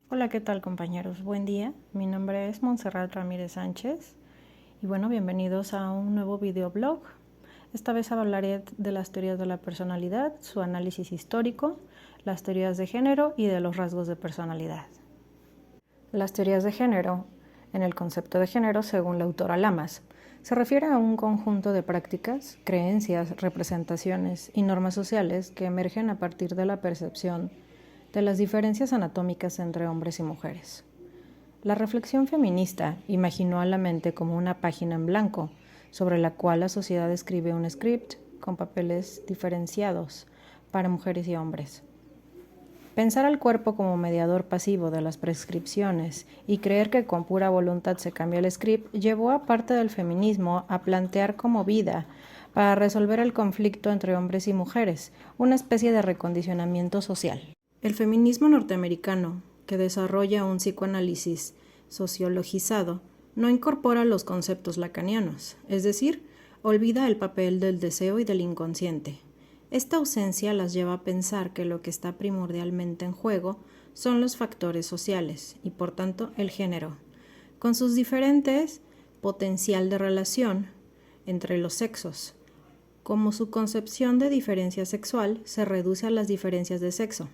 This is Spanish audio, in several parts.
Hola, ¿qué tal compañeros? Buen día. Mi nombre es Montserrat Ramírez Sánchez y bienvenidos a un nuevo videoblog. Esta vez hablaré de las teorías de la personalidad, su análisis histórico, las teorías de género y de los rasgos de personalidad. Las teorías de género, en el concepto de género según la autora Lamas, se refiere a un conjunto de prácticas, creencias, representaciones y normas sociales que emergen a partir de la percepción de las diferencias anatómicas entre hombres y mujeres. La reflexión feminista imaginó a la mente como una página en blanco sobre la cual la sociedad escribe un script con papeles diferenciados para mujeres y hombres. Pensar al cuerpo como mediador pasivo de las prescripciones y creer que con pura voluntad se cambia el script llevó a parte del feminismo a plantear como vida para resolver el conflicto entre hombres y mujeres, una especie de recondicionamiento social. El feminismo norteamericano, que desarrolla un psicoanálisis sociologizado, no incorpora los conceptos lacanianos, es decir, olvida el papel del deseo y del inconsciente. Esta ausencia las lleva a pensar que lo que está primordialmente en juego son los factores sociales y, por tanto, el género, con sus diferentes potencial de relación entre los sexos, como su concepción de diferencia sexual se reduce a las diferencias de sexo.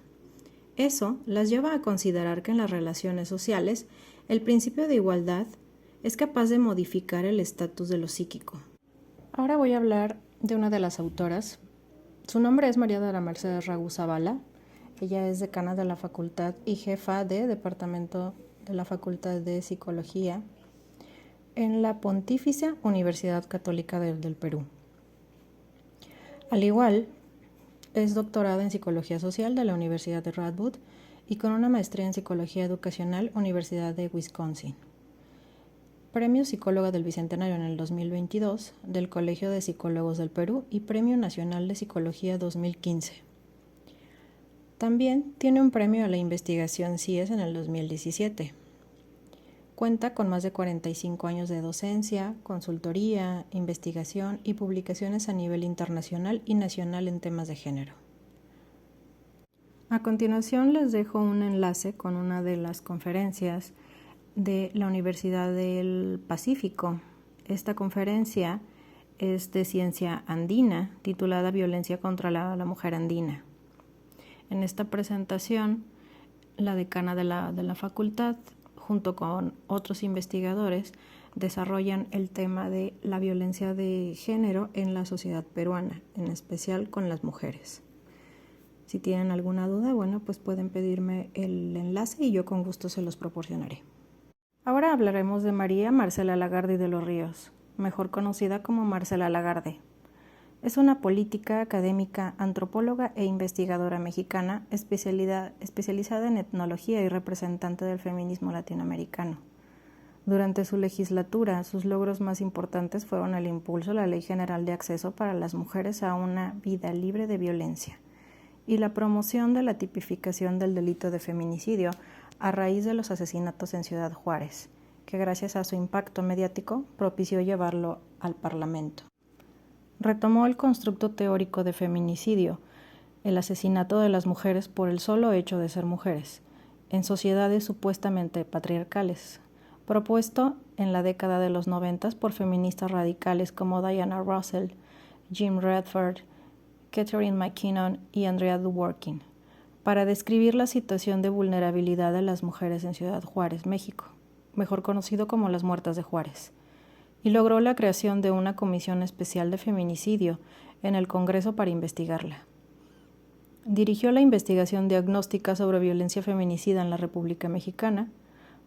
Eso las lleva a considerar que en las relaciones sociales el principio de igualdad es capaz de modificar el estatus de lo psíquico. Ahora voy a hablar de una de las autoras. Su nombre es María de la Mercedes Ragú Zavala. Ella es decana de la facultad y jefa de departamento de la Facultad de Psicología en la Pontificia Universidad Católica del Perú. Al igual, es doctorada en Psicología Social de la Universidad de Radboud y con una maestría en Psicología Educacional, Universidad de Wisconsin. Premio Psicóloga del Bicentenario en el 2022 del Colegio de Psicólogos del Perú y Premio Nacional de Psicología 2015. También tiene un premio a la investigación CIES en el 2017. Cuenta con más de 45 años de docencia, consultoría, investigación y publicaciones a nivel internacional y nacional en temas de género. A continuación les dejo un enlace con una de las conferencias de la Universidad del Pacífico. Esta conferencia es de ciencia andina, titulada Violencia contra la mujer andina. En esta presentación, la decana de la facultad, junto con otros investigadores, desarrollan el tema de la violencia de género en la sociedad peruana, en especial con las mujeres. Si tienen alguna duda, pues pueden pedirme el enlace y yo con gusto se los proporcionaré. Ahora hablaremos de María Marcela Lagarde de los Ríos, mejor conocida como Marcela Lagarde. Es una política, académica, antropóloga e investigadora mexicana especializada en etnología y representante del feminismo latinoamericano. Durante su legislatura, sus logros más importantes fueron el impulso a la Ley General de Acceso para las Mujeres a una Vida Libre de Violencia y la promoción de la tipificación del delito de feminicidio a raíz de los asesinatos en Ciudad Juárez, que gracias a su impacto mediático propició llevarlo al Parlamento. Retomó el constructo teórico de feminicidio, el asesinato de las mujeres por el solo hecho de ser mujeres, en sociedades supuestamente patriarcales, propuesto en la década de los 90 por feministas radicales como Diana Russell, Jim Redford, Catherine McKinnon y Andrea Dworkin, para describir la situación de vulnerabilidad de las mujeres en Ciudad Juárez, México, mejor conocido como las Muertas de Juárez, y logró la creación de una comisión especial de feminicidio en el Congreso para investigarla. Dirigió la investigación diagnóstica sobre violencia feminicida en la República Mexicana,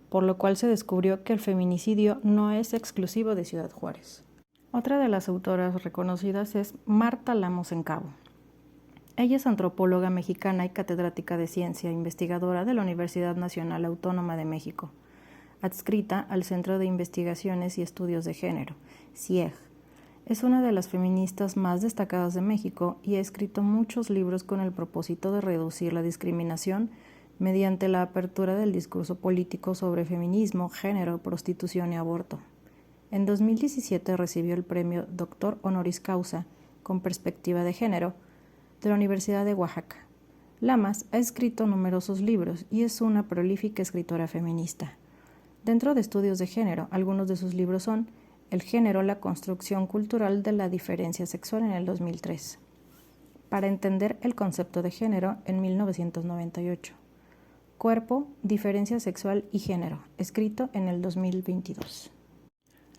por lo cual se descubrió que el feminicidio no es exclusivo de Ciudad Juárez. Otra de las autoras reconocidas es Marta Lamos Encabo. Ella es antropóloga mexicana y catedrática de ciencia, investigadora de la Universidad Nacional Autónoma de México, adscrita al Centro de Investigaciones y Estudios de Género, CIEG. Es una de las feministas más destacadas de México y ha escrito muchos libros con el propósito de reducir la discriminación mediante la apertura del discurso político sobre feminismo, género, prostitución y aborto. En 2017 recibió el premio Doctor Honoris Causa con perspectiva de género de la Universidad de Oaxaca. Lamas ha escrito numerosos libros y es una prolífica escritora feminista. Dentro de estudios de género, algunos de sus libros son El género, la construcción cultural de la diferencia sexual en el 2003. Para entender el concepto de género en 1998. Cuerpo, diferencia sexual y género, escrito en el 2022.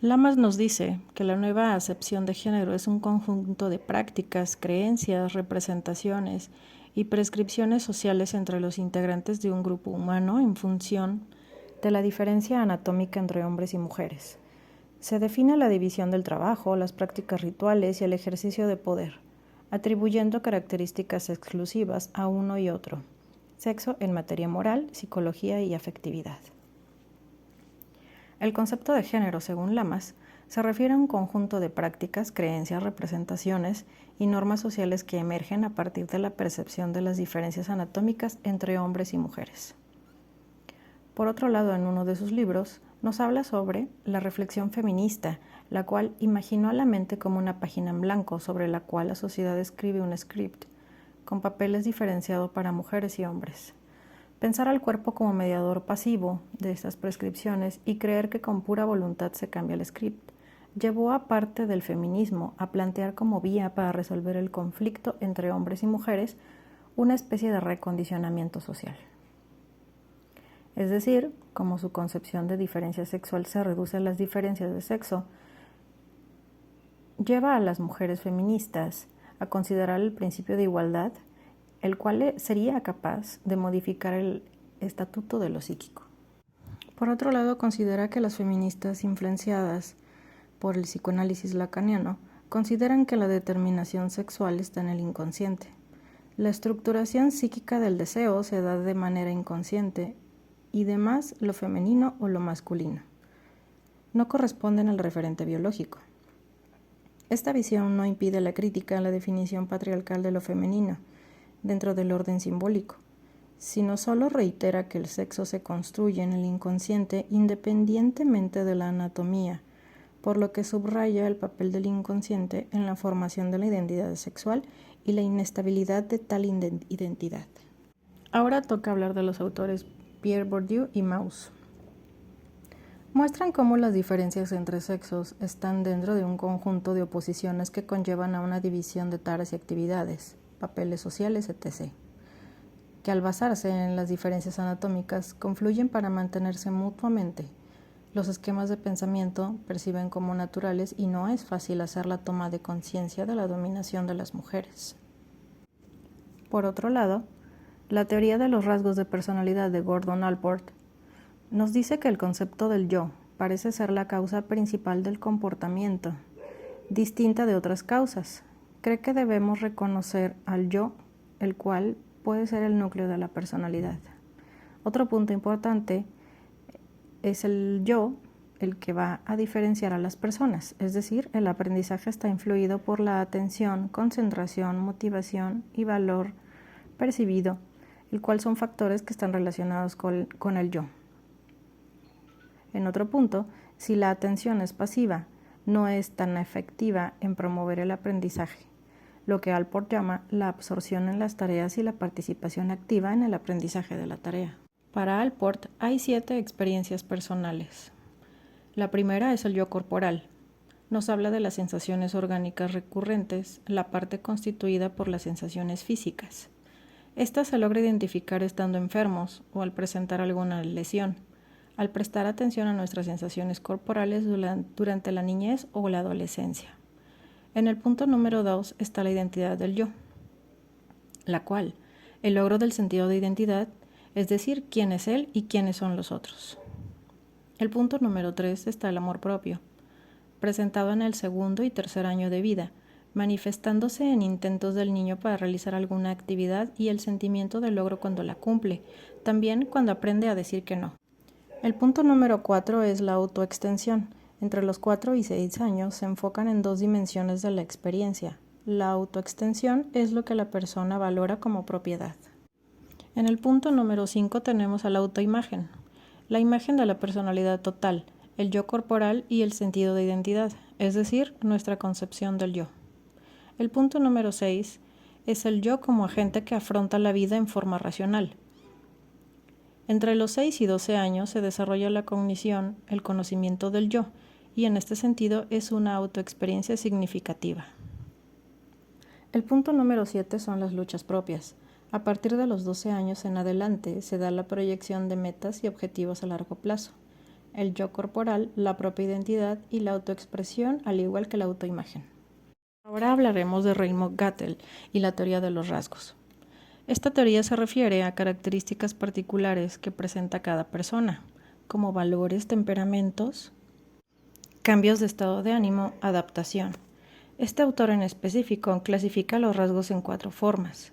Lamas nos dice que la nueva acepción de género es un conjunto de prácticas, creencias, representaciones y prescripciones sociales entre los integrantes de un grupo humano en función de la diferencia anatómica entre hombres y mujeres. Se define la división del trabajo, las prácticas rituales y el ejercicio de poder, atribuyendo características exclusivas a uno y otro. Sexo en materia moral, psicología y afectividad. El concepto de género, según Lamas, se refiere a un conjunto de prácticas, creencias, representaciones y normas sociales que emergen a partir de la percepción de las diferencias anatómicas entre hombres y mujeres. Por otro lado, en uno de sus libros, nos habla sobre la reflexión feminista, la cual imaginó a la mente como una página en blanco sobre la cual la sociedad escribe un script, con papeles diferenciados para mujeres y hombres. Pensar al cuerpo como mediador pasivo de estas prescripciones y creer que con pura voluntad se cambia el script, llevó a parte del feminismo a plantear como vía para resolver el conflicto entre hombres y mujeres una especie de recondicionamiento social. Es decir, como su concepción de diferencia sexual se reduce a las diferencias de sexo, lleva a las mujeres feministas a considerar el principio de igualdad, el cual sería capaz de modificar el estatuto de lo psíquico. Por otro lado, considera que las feministas influenciadas por el psicoanálisis lacaniano consideran que la determinación sexual está en el inconsciente. La estructuración psíquica del deseo se da de manera inconsciente y demás lo femenino o lo masculino no corresponden al referente biológico. Esta visión no impide la crítica a la definición patriarcal de lo femenino dentro del orden simbólico, sino solo reitera que el sexo se construye en el inconsciente independientemente de la anatomía, por lo que subraya el papel del inconsciente en la formación de la identidad sexual y la inestabilidad de tal identidad. Ahora toca hablar de los autores Pierre Bourdieu y Mauss. Muestran cómo las diferencias entre sexos están dentro de un conjunto de oposiciones que conllevan a una división de tareas y actividades, papeles sociales, etc., que al basarse en las diferencias anatómicas confluyen para mantenerse mutuamente. Los esquemas de pensamiento perciben como naturales y no es fácil hacer la toma de conciencia de la dominación de las mujeres. Por otro lado, la teoría de los rasgos de personalidad de Gordon Allport nos dice que el concepto del yo parece ser la causa principal del comportamiento, distinta de otras causas. Cree que debemos reconocer al yo, el cual puede ser el núcleo de la personalidad. Otro punto importante es el yo, el que va a diferenciar a las personas, es decir, el aprendizaje está influido por la atención, concentración, motivación y valor percibido, el cual son factores que están relacionados con el yo. En otro punto, si la atención es pasiva, no es tan efectiva en promover el aprendizaje, lo que Allport llama la absorción en las tareas y la participación activa en el aprendizaje de la tarea. Para Allport hay 7 experiencias personales. La primera es el yo corporal. Nos habla de las sensaciones orgánicas recurrentes, la parte constituida por las sensaciones físicas. Esta se logra identificar estando enfermos o al presentar alguna lesión, al prestar atención a nuestras sensaciones corporales durante la niñez o la adolescencia. En el punto número 2 está la identidad del yo, la cual, el logro del sentido de identidad, es decir, quién es él y quiénes son los otros. El punto número 3 está el amor propio, presentado en el segundo y tercer año de vida, manifestándose en intentos del niño para realizar alguna actividad y el sentimiento de logro cuando la cumple, también cuando aprende a decir que no. El punto número 4 es la autoextensión. Entre los 4 y 6 años se enfocan en 2 dimensiones de la experiencia. La autoextensión es lo que la persona valora como propiedad. En el punto número 5 tenemos a la autoimagen, la imagen de la personalidad total, el yo corporal y el sentido de identidad, es decir, nuestra concepción del yo. El punto número 6 es el yo como agente que afronta la vida en forma racional. Entre los 6 y 12 años se desarrolla la cognición, el conocimiento del yo, y en este sentido es una autoexperiencia significativa. El punto número 7 son las luchas propias. A partir de los 12 años en adelante se da la proyección de metas y objetivos a largo plazo, el yo corporal, la propia identidad y la autoexpresión, al igual que la autoimagen. Ahora hablaremos de Raymond Gattel y la teoría de los rasgos. Esta teoría se refiere a características particulares que presenta cada persona, como valores, temperamentos, cambios de estado de ánimo, adaptación. Este autor en específico clasifica los rasgos en 4 formas.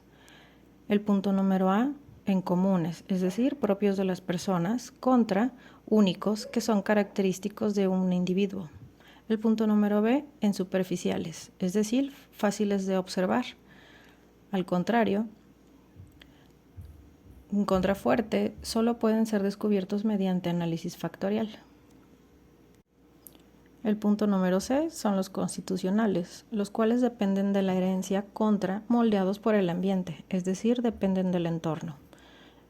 El punto número A, en comunes, es decir, propios de las personas, contra únicos, que son característicos de un individuo. El punto número B, en superficiales, es decir, fáciles de observar. Al contrario, en contrafuerte, solo pueden ser descubiertos mediante análisis factorial. El punto número C son los constitucionales, los cuales dependen de la herencia contra moldeados por el ambiente, es decir, dependen del entorno.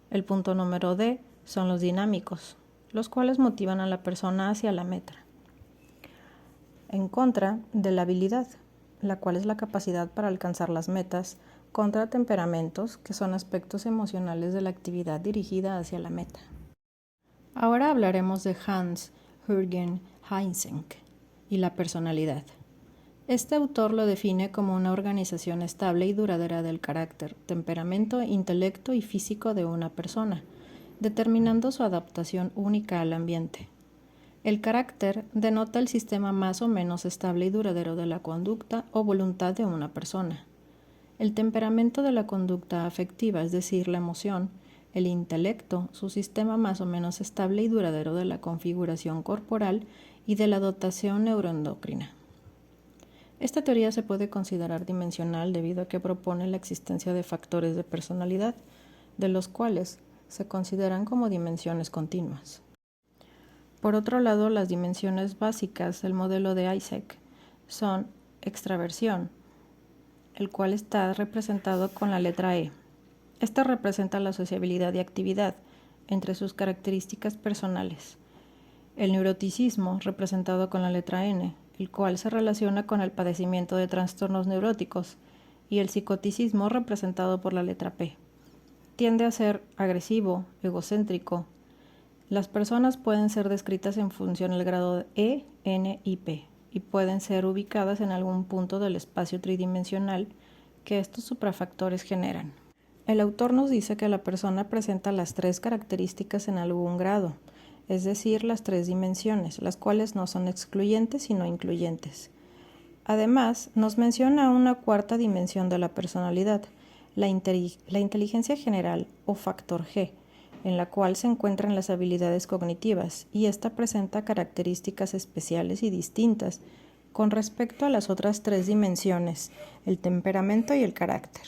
El punto número D son los dinámicos, los cuales motivan a la persona hacia la meta. En contra de la habilidad, la cual es la capacidad para alcanzar las metas, contra temperamentos, que son aspectos emocionales de la actividad dirigida hacia la meta. Ahora hablaremos de Hans-Jürgen Eysenck y la personalidad. Este autor lo define como una organización estable y duradera del carácter, temperamento, intelecto y físico de una persona, determinando su adaptación única al ambiente. El carácter denota el sistema más o menos estable y duradero de la conducta o voluntad de una persona. El temperamento de la conducta afectiva, es decir, la emoción. El intelecto, su sistema más o menos estable y duradero de la configuración corporal y de la dotación neuroendocrina. Esta teoría se puede considerar dimensional debido a que propone la existencia de factores de personalidad, de los cuales se consideran como dimensiones continuas. Por otro lado, las dimensiones básicas del modelo de Eysenck son extraversión, el cual está representado con la letra E. Esta representa la sociabilidad y actividad entre sus características personales. El neuroticismo, representado con la letra N, el cual se relaciona con el padecimiento de trastornos neuróticos, y el psicoticismo, representado por la letra P. Tiende a ser agresivo, egocéntrico. Las personas pueden ser descritas en función del grado de E, N y P, y pueden ser ubicadas en algún punto del espacio tridimensional que estos suprafactores generan. El autor nos dice que la persona presenta las 3 características en algún grado, es decir, las 3 dimensiones, las cuales no son excluyentes sino incluyentes. Además, nos menciona una 4ª dimensión de la personalidad, la inteligencia general o factor G, en la cual se encuentran las habilidades cognitivas, y esta presenta características especiales y distintas con respecto a las otras 3 dimensiones, el temperamento y el carácter.